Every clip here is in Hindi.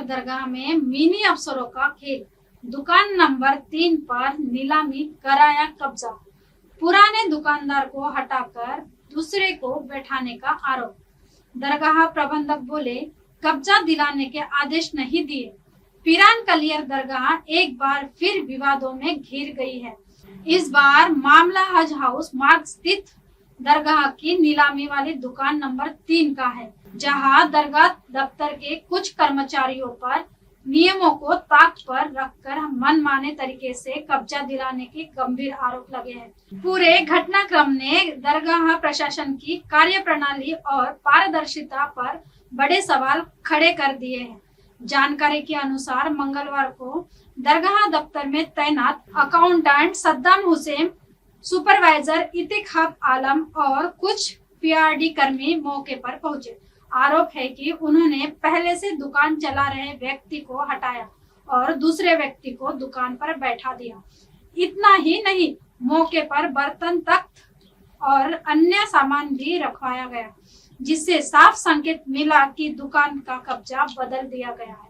कलियर दरगाह में मिनी अफसरों का खेल, दुकान नंबर 3 पर नीलामी कराया कब्जा। पुराने दुकानदार को हटाकर दूसरे को बैठाने का आरोप। दरगाह प्रबंधक बोले, कब्जा दिलाने के आदेश नहीं दिए। पीरान कलियर दरगाह एक बार फिर विवादों में घिर गई है। इस बार मामला हज हाउस मार्ग स्थित दरगाह की नीलामी वाली दुकान नंबर 3 का है, जहां दरगाह दफ्तर के कुछ कर्मचारियों पर नियमों को ताक पर रखकर मनमाने तरीके से कब्जा दिलाने के गंभीर आरोप लगे हैं। पूरे घटनाक्रम ने दरगाह प्रशासन की कार्यप्रणाली और पारदर्शिता पर बड़े सवाल खड़े कर दिए हैं। जानकारी के अनुसार मंगलवार को दरगाह दफ्तर में तैनात अकाउंटेंट सद्दाम हुसैन, सुपरवाइजर इतिखाब आलम और कुछ पीआरडी कर्मी मौके पर पहुंचे। आरोप है कि उन्होंने पहले से दुकान चला रहे व्यक्ति को हटाया और दूसरे व्यक्ति को दुकान पर बैठा दिया। इतना ही नहीं, मौके पर बर्तन, तख्त और अन्य सामान भी रखवाया गया, जिससे साफ संकेत मिला कि दुकान का कब्जा बदल दिया गया है।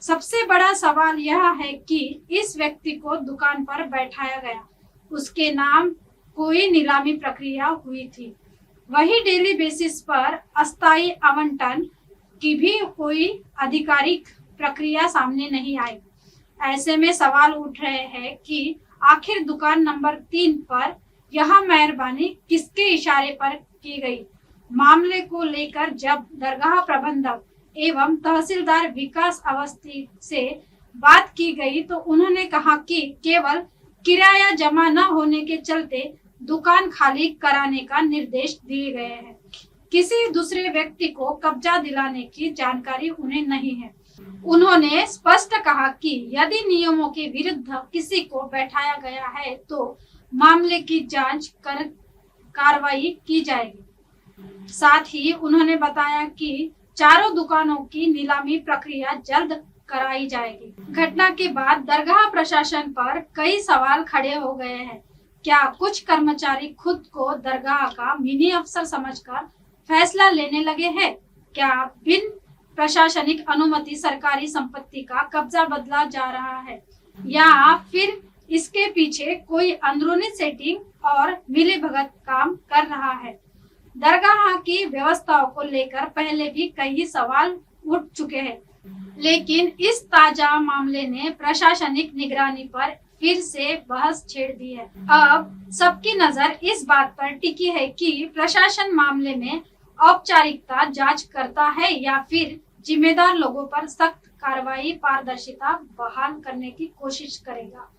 सबसे बड़ा सवाल यह है कि इस व्यक्ति को दुकान पर बैठाया गया, उसके नाम कोई नीलामी प्रक्रिया हुई थी, वही डेली बेसिस पर अस्थायी आवंटन की भी कोई आधिकारिक प्रक्रिया सामने नहीं आई। ऐसे में सवाल उठ रहे हैं कि आखिर दुकान नंबर 3 पर यह मेहरबानी किसके इशारे पर की गई। मामले को लेकर जब दरगाह प्रबंधक एवं तहसीलदार विकास अवस्थी से बात की गई तो उन्होंने कहा कि केवल किराया जमा न होने के चलते दुकान खाली कराने का निर्देश दिए गए हैं। किसी दूसरे व्यक्ति को कब्जा दिलाने की जानकारी उन्हें नहीं है। उन्होंने स्पष्ट कहा कि यदि नियमों के विरुद्ध किसी को बैठाया गया है तो मामले की जांच कर कार्रवाई की जाएगी। साथ ही उन्होंने बताया कि चारों दुकानों की नीलामी प्रक्रिया जल्द कराई जाएगी। घटना के बाद दरगाह प्रशासन पर कई सवाल खड़े हो गए हैं। क्या कुछ कर्मचारी खुद को दरगाह का मिनी अफसर समझकर फैसला लेने लगे हैं? क्या बिन प्रशासनिक अनुमति सरकारी संपत्ति का कब्जा बदला जा रहा है, या फिर इसके पीछे कोई अंदरूनी सेटिंग और मिलीभगत काम कर रहा है? दरगाह की व्यवस्थाओं को लेकर पहले भी कई सवाल उठ चुके हैं, लेकिन इस ताजा मामले ने प्रशासनिक निगरानी पर फिर से बहस छेड़ दी है। अब सबकी नजर इस बात पर टिकी है कि प्रशासन मामले में औपचारिकता जांच करता है या फिर जिम्मेदार लोगों पर सख्त कार्रवाई, पारदर्शिता बहाल करने की कोशिश करेगा।